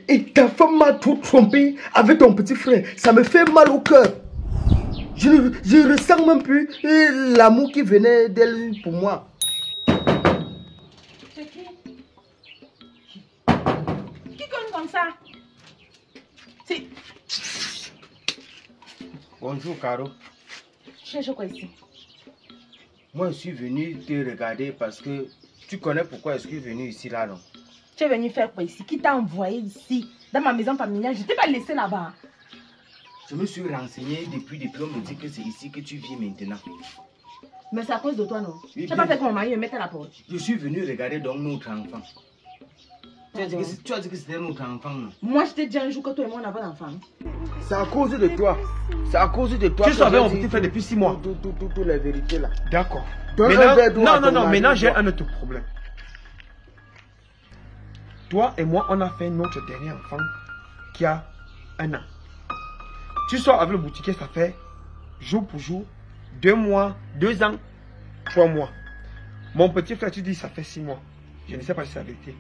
Et ta femme m'a tout trompé avec ton petit frère. Ça me fait mal au cœur. Je ne ressens même plus l'amour qui venait d'elle pour moi. C'est qui? Qui conne comme ça? C'est... Bonjour, Caro. Tu cherches quoi ici? Moi, je suis venu te regarder parce que tu connais pourquoi je suis venu ici là, non? Tu es venu faire quoi ici? Qui t'a envoyé ici? Dans ma maison familiale, je ne t'ai pas laissé là-bas. Je me suis renseigné depuis on me dit que c'est ici que tu vis maintenant. Mais c'est à cause de toi, non? Oui, Tu n'as pas fait que mon mari me mette à la porte. Je suis venu regarder donc notre enfant. Tu as dit que c'était notre enfant, non? Moi, je t'ai dit un jour que toi et moi, on avait un enfant. C'est à cause de toi. C'est à cause de toi. Tu savais mon petit frère depuis 6 mois. Toutes les vérités là. D'accord. Non, Maintenant j'ai un autre problème. Toi et moi, on a fait notre dernier enfant qui a 1 an. Tu sors avec le boutiquier, ça fait jour pour jour, 2 mois, 2 ans, 3 mois. Mon petit frère, tu dis ça fait 6 mois. Je ne sais pas si c'est la vérité.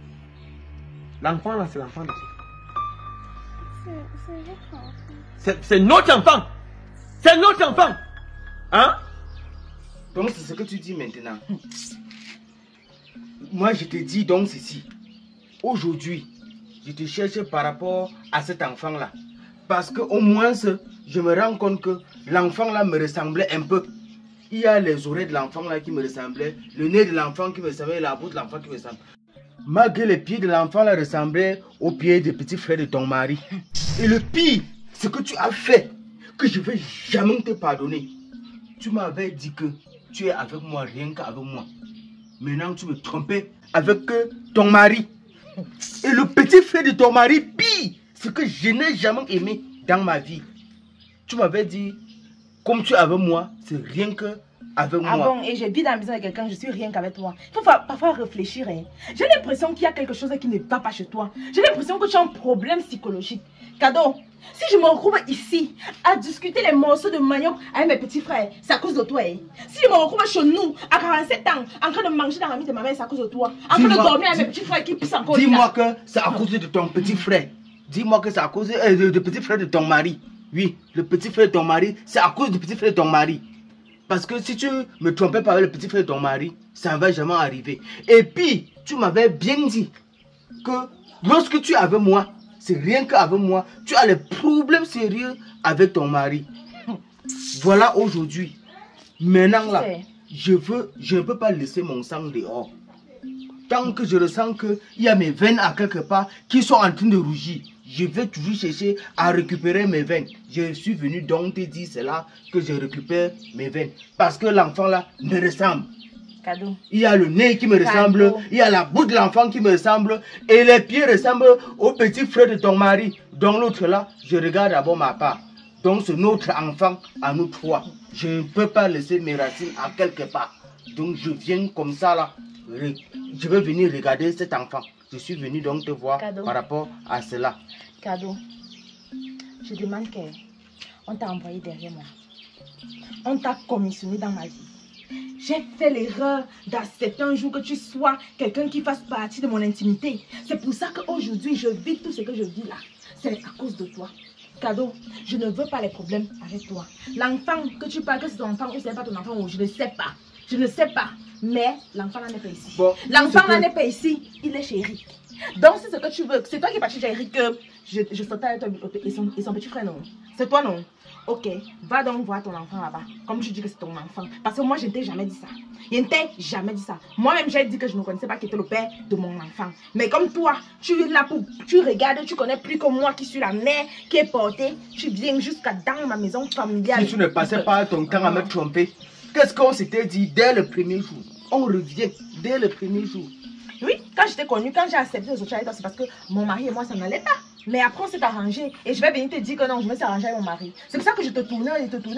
L'enfant là, c'est l'enfant de qui? C'est notre enfant. C'est notre enfant. Hein? Donc c'est ce que tu dis maintenant. Moi je te dis donc ceci. Aujourd'hui, je te cherche par rapport à cet enfant là. Parce que au moins je me rends compte que l'enfant là me ressemblait un peu. Il y a les oreilles de l'enfant là qui me ressemblaient, le nez de l'enfant qui me ressemblait, la bouche de l'enfant qui me ressemblait. Malgré les pieds de l'enfant là ressemblaient aux pieds des petits frères de ton mari. Et le pire, ce que tu as fait, que je ne vais jamais te pardonner. Tu m'avais dit que tu es avec moi rien qu'avec moi. Maintenant tu me trompais avec ton mari. Et le petit frère de ton mari, pire, ce que je n'ai jamais aimé dans ma vie. Tu m'avais dit, comme tu es avec moi, c'est rien que avec moi. Ah bon, et j'ai dit dans la maison de quelqu'un, je suis rien qu'avec toi. Il faut parfois réfléchir. Hein. J'ai l'impression qu'il y a quelque chose qui ne va pas chez toi. J'ai l'impression que tu as un problème psychologique. Cadeau, si je me retrouve ici à discuter les morceaux de manioc avec mes petits frères, c'est à cause de toi. Hein. Si je me retrouve chez nous à 47 ans, en train de manger dans la mie de ma mère, c'est à cause de toi. En train de dormir avec mes petits frères qui pissent encore. Dis-moi que c'est à cause de ton petit frère. Dis-moi que c'est à cause du petit frère de ton mari. Oui, le petit frère de ton mari, c'est à cause du petit frère de ton mari. Parce que si tu me trompais pas avec le petit frère de ton mari, ça ne va jamais arriver. Et puis, tu m'avais bien dit que lorsque tu es avec moi, c'est rien qu'avec moi, tu as les problèmes sérieux avec ton mari. Voilà aujourd'hui. Maintenant là, je ne peux pas laisser mon sang dehors. Tant que je ressens qu'il y a mes veines à quelque part qui sont en train de rougir, je vais toujours chercher à récupérer mes veines. Je suis venu donc te dire cela, que je récupère mes veines. Parce que l'enfant là me ressemble. Cadeau. Il y a le nez qui me ressemble, il y a la bouche de l'enfant qui me ressemble, et les pieds ressemblent au petit frère de ton mari. Donc l'autre là, je regarde d'abord ma part. Donc c'est notre enfant à nous trois. Je ne peux pas laisser mes racines à quelque part. Donc je viens comme ça là. Je vais venir regarder cet enfant. Je suis venu donc te voir par rapport à cela. Cadeau, je demande qu'on t'a envoyé derrière moi. On t'a commissionné dans ma vie. J'ai fait l'erreur d'accepter un jour que tu sois quelqu'un qui fasse partie de mon intimité. C'est pour ça qu'aujourd'hui, je vis tout ce que je vis là. C'est à cause de toi. Cadeau, je ne veux pas les problèmes avec toi. L'enfant que tu parles, que c'est ton enfant ou c'est pas ton enfant, je ne sais pas. Je ne sais pas. Mais l'enfant là n'est pas ici. Bon, l'enfant là n'est pas ici. Il est chez Eric. Donc c'est ce que tu veux. C'est toi qui es parti chez Eric que je sautais avec toi et son petit frère, non? C'est toi, non? Ok, va donc voir ton enfant là-bas. Comme tu dis que c'est ton enfant. Parce que moi, je ne t'ai jamais dit ça. Je ne t'ai jamais dit ça. Moi-même, j'ai dit que je ne connaissais pas qui était le père de mon enfant. Mais comme toi, tu es là pour... Tu regardes, tu connais plus que moi qui suis la mère, qui est portée. Tu viens jusqu'à dans ma maison familiale. Si tu ne passais pas ton temps à me tromper, qu'est-ce qu'on s'était dit dès le premier jour? On revient dès le premier jour. Oui, quand je t'ai connu, quand j'ai accepté de sortir avec toi, c'est parce que mon mari et moi, ça n'allait pas. Mais après, on s'est arrangé. Et je vais venir te dire que non, je me suis arrangé avec mon mari. C'est pour ça que je te tournais,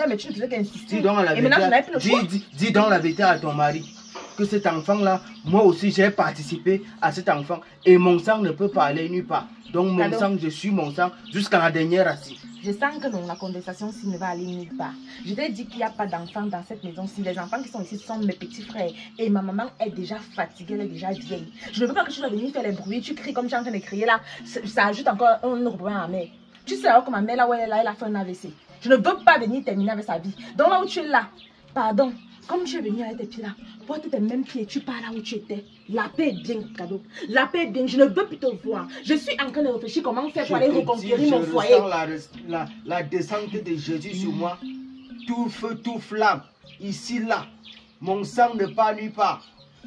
mais tu ne faisais qu'insister. Dis donc la vérité, et maintenant, je n'avais plus le choix. Dis donc la vérité à ton mari. Que cet enfant-là, moi aussi, j'ai participé à cet enfant. Et mon sang ne peut pas aller nulle part. Donc, mon sang, je suis mon sang jusqu'à la dernière assise. Je sens que non, la conversation-ci ne va aller nulle part. Je t'ai dit qu'il n'y a pas d'enfants dans cette maison-ci. Les enfants qui sont ici sont mes petits frères. Et ma maman est déjà fatiguée, elle est déjà vieille. Je ne veux pas que tu vas venir faire les bruits. Tu cries comme tu es en train de crier là. Ça ajoute encore un autre problème à ma mère. Tu sais alors que ma mère là où elle est là, elle a fait un AVC. Je ne veux pas venir terminer avec sa vie. Donc là où tu es là, pardon. Comme tu es venu avec tes pieds là, porte tes mêmes pieds, tu pars là où tu étais. La paix est bien, cadeau. La paix est bien, je ne veux plus te voir. Je suis en train de réfléchir comment faire pour aller reconquérir mon foyer. La descente de Jésus sur moi. Tout feu, tout flamme. Ici, là. Mon sang ne part nulle part.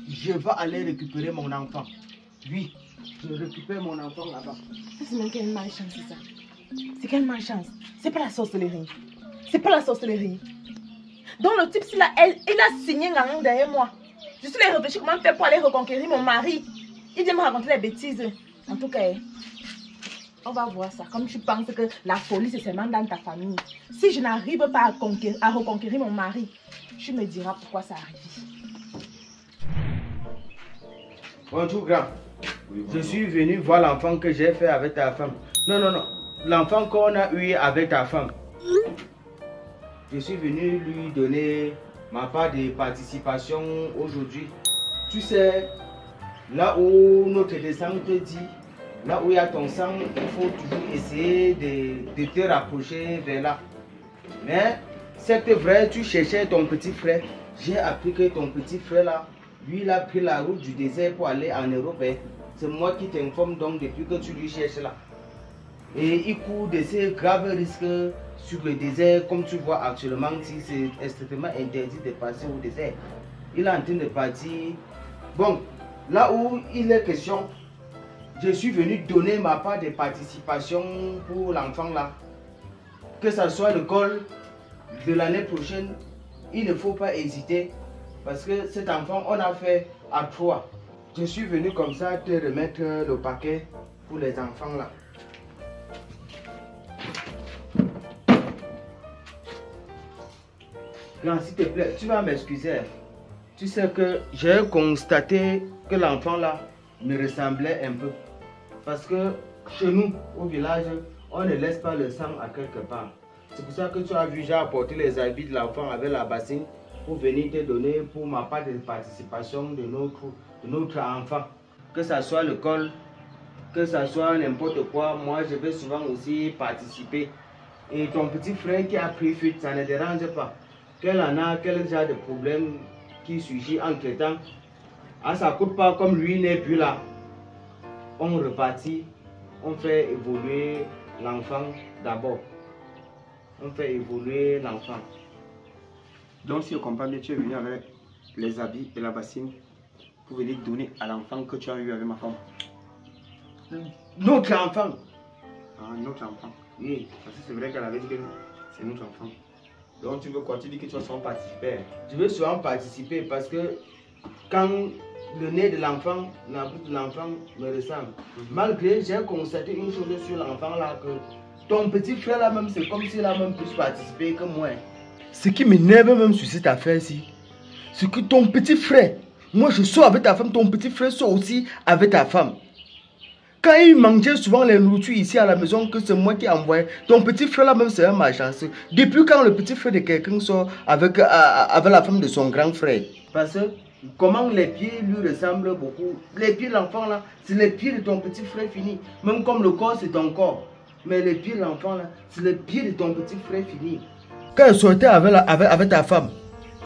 Je vais aller récupérer mon enfant. Oui, je récupère mon enfant là-bas. C'est même quelle malchance, c'est ça. C'est quelle malchance. C'est pas la sorcellerie. C'est pas la sorcellerie. Donc le type, il a signé un gang derrière moi. Je suis allé réfléchir comment faire pour aller reconquérir mon mari. Il vient me raconter des bêtises. En tout cas, on va voir ça. Comme tu penses que la folie, c'est seulement dans ta famille. Si je n'arrive pas à reconquérir mon mari, tu me diras pourquoi ça arrive. Bonjour, grand. Je suis venu voir l'enfant que j'ai fait avec ta femme. Non, non, non. L'enfant qu'on a eu avec ta femme. Je suis venu lui donner ma part de participation aujourd'hui. Tu sais, là où notre descente te dit, là où il y a ton sang, il faut toujours essayer de te rapprocher vers là. Mais c'est vrai, tu cherchais ton petit frère. J'ai appris que ton petit frère là, lui il a pris la route du désert pour aller en Europe. C'est moi qui t'informe donc depuis que tu lui cherches là. Et il court de ces graves risques sur le désert, comme tu vois actuellement, si c'est extrêmement interdit de passer au désert. Il est en train de partir. Bon, là où il est question, je suis venu donner ma part de participation pour l'enfant là. Que ce soit l'école de l'année prochaine, il ne faut pas hésiter. Parce que cet enfant, on a fait à 3. Je suis venu comme ça te remettre le paquet pour les enfants là. Non, s'il te plaît, tu vas m'excuser. Tu sais que j'ai constaté que l'enfant là me ressemblait un peu. Parce que chez nous, au village, on ne laisse pas le sang à quelque part. C'est pour ça que tu as vu, j'ai apporté les habits de l'enfant avec la bassine pour venir te donner pour ma part de participation de notre enfant. Que ce soit l'école, que ce soit n'importe quoi, moi je vais souvent aussi participer. Et ton petit frère qui a pris fuite, ça ne dérange pas. Quel genre de problème qui surgit entre temps. Ah, ça ne coûte pas comme lui n'est plus là. On repartit, on fait évoluer l'enfant d'abord. On fait évoluer l'enfant. Donc si je comprends bien, tu es venu avec les habits et la bassine pour venir donner à l'enfant que tu as eu avec ma femme. Notre enfant. Ah, notre enfant. Oui. Parce que c'est vrai qu'elle avait dit que c'est notre enfant. Donc tu veux quoi? Tu dis que tu vas souvent participer. Je veux souvent participer parce que quand le nez de l'enfant, la bouche de l'enfant me ressemble. Malgré, j'ai constaté une chose sur l'enfant là, que ton petit frère là même, c'est comme s'il a même plus participé que moi. Ce qui m'énerve même sur cette affaire-ci, c'est que ton petit frère, moi je sors avec ta femme, ton petit frère sort aussi avec ta femme. Quand il mangeait souvent les nourritures ici à la maison, que c'est moi qui envoyais, ton petit frère là même c'est un malchanceux. Depuis quand le petit frère de quelqu'un sort avec la femme de son grand frère? Parce que comment les pieds lui ressemblent beaucoup. Les pieds de l'enfant là, c'est les pieds de ton petit frère fini. Même comme le corps c'est ton corps. Mais les pieds de l'enfant là, c'est les pieds de ton petit frère fini. Quand elle sortait avec ta femme,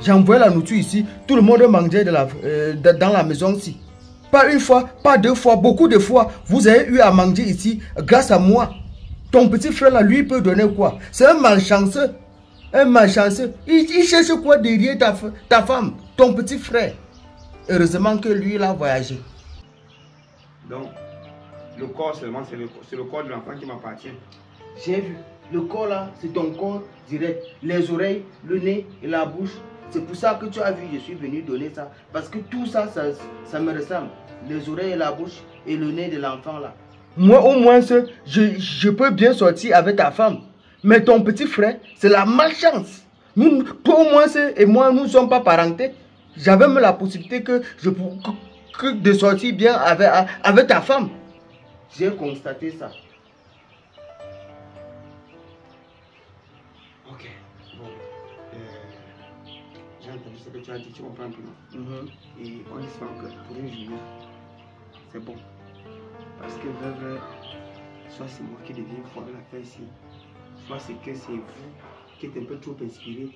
j'envoyais la nourriture ici, tout le monde mangeait dans la maison ici. Pas une fois, pas deux fois, beaucoup de fois, vous avez eu à manger ici grâce à moi. Ton petit frère là, lui peut donner quoi? C'est un malchanceux. Un malchanceux. Il cherche quoi derrière ta femme, ton petit frère? Heureusement que lui, il a voyagé. Donc, le corps seulement, c'est le corps de l'enfant qui m'appartient. J'ai vu. Le corps là, c'est ton corps direct. Les oreilles, le nez et la bouche. C'est pour ça que tu as vu, je suis venu donner ça. Parce que tout ça, ça me ressemble. Les oreilles et la bouche et le nez de l'enfant là. Moi au moins, je peux bien sortir avec ta femme. Mais ton petit frère, c'est la malchance. Toi au moins, et moi, nous ne sommes pas parentés. J'avais même la possibilité de sortir bien avec ta femme. J'ai constaté ça. Ok. Bon. J'ai entendu ce que tu as dit, tu comprends un peu, non? Et on espère que pour une journée, c'est bon. Parce que vrai, soit c'est moi qui deviens fort de la faire ici, soit c'est que c'est vous qui êtes un peu trop inspiré.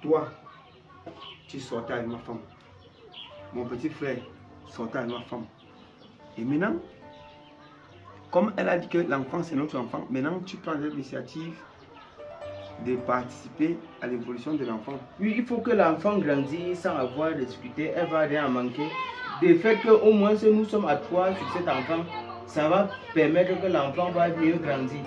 Toi, tu sortais avec ma femme. Mon petit frère sortait avec ma femme. Et maintenant, comme elle a dit que l'enfant c'est notre enfant, maintenant tu prends l'initiative de participer à l'évolution de l'enfant. Oui, il faut que l'enfant grandisse sans avoir discuté, elle va rien manquer. Le fait qu'au moins si nous sommes à 3 sur cet enfant, ça va permettre que l'enfant va mieux grandir.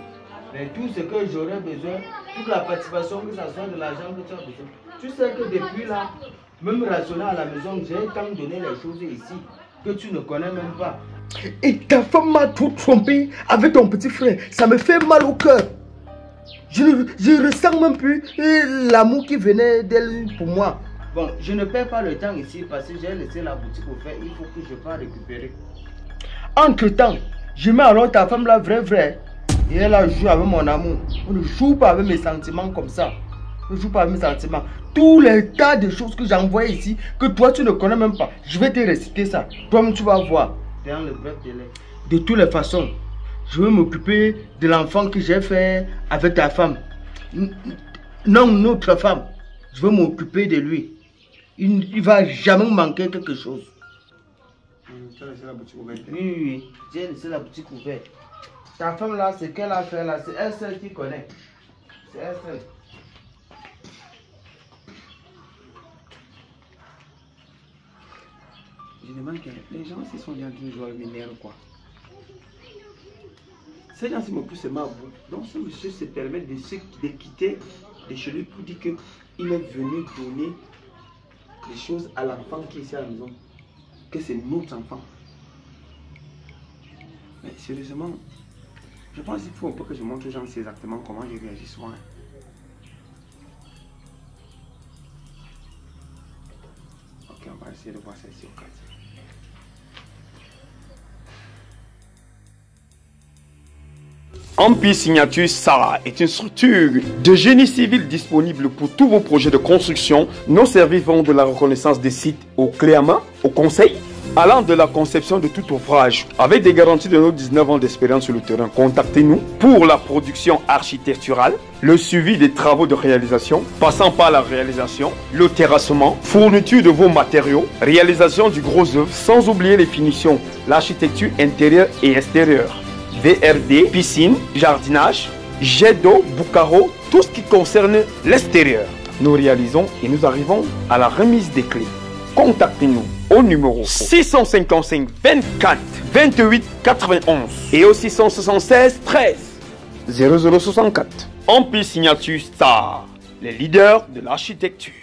Mais tout ce que j'aurais besoin, toute la participation, que ce soit de l'argent que tu as besoin. Tu sais que depuis là, même rationner à la maison, j'ai tant donné les choses ici que tu ne connais même pas. Et ta femme m'a tout trompé avec ton petit frère. Ça me fait mal au cœur. Je ressens même plus l'amour qui venait d'elle pour moi. Bon, je ne perds pas le temps ici parce que j'ai laissé la boutique ouverte. Il faut que je parte récupérer. Entre-temps, je mets alors ta femme là vrai. Et elle a joué avec mon amour. On ne joue pas avec mes sentiments comme ça. On ne joue pas avec mes sentiments. Tous les tas de choses que j'envoie ici, que toi tu ne connais même pas. Je vais te réciter ça. Toi-même tu vas voir. Dans le bref délai. De toutes les façons, je vais m'occuper de l'enfant que j'ai fait avec ta femme. Non, notre femme. Je vais m'occuper de lui. Il ne va jamais manquer quelque chose. Tu as laissé la boutique ouverte? Oui. J'ai laissé la boutique ouverte. Ta femme là, ce qu'elle a fait là, c'est elle seule qui connaît. C'est elle seule. Je demande que les gens se sont bien d'une joie m'énerve quoi. Ces gens me poussent ma boue. Donc ce monsieur se permet de quitter de chez lui pour dire qu'il est venu donner les choses à l'enfant qui est ici à la maison. Que c'est notre enfant. Mais sérieusement, je pense qu'il faut un peu que je montre aux gens exactement comment je réagis souvent. Ok, on va essayer de voir ça ici au cas. Empire Signature Sarah est une structure de génie civil disponible pour tous vos projets de construction. Nos services vont de la reconnaissance des sites au clé à main, au conseil, allant de la conception de tout ouvrage. Avec des garanties de nos 19 ans d'expérience sur le terrain, contactez-nous pour la production architecturale, le suivi des travaux de réalisation, passant par la réalisation, le terrassement, fourniture de vos matériaux, réalisation du gros œuvre, sans oublier les finitions, l'architecture intérieure et extérieure. VRD, piscine, jardinage, jet d'eau, boucaro, tout ce qui concerne l'extérieur. Nous réalisons et nous arrivons à la remise des clés. Contactez-nous au numéro 655 24 28 91 et au 676 13 0064. Empire Signature Star, les leaders de l'architecture.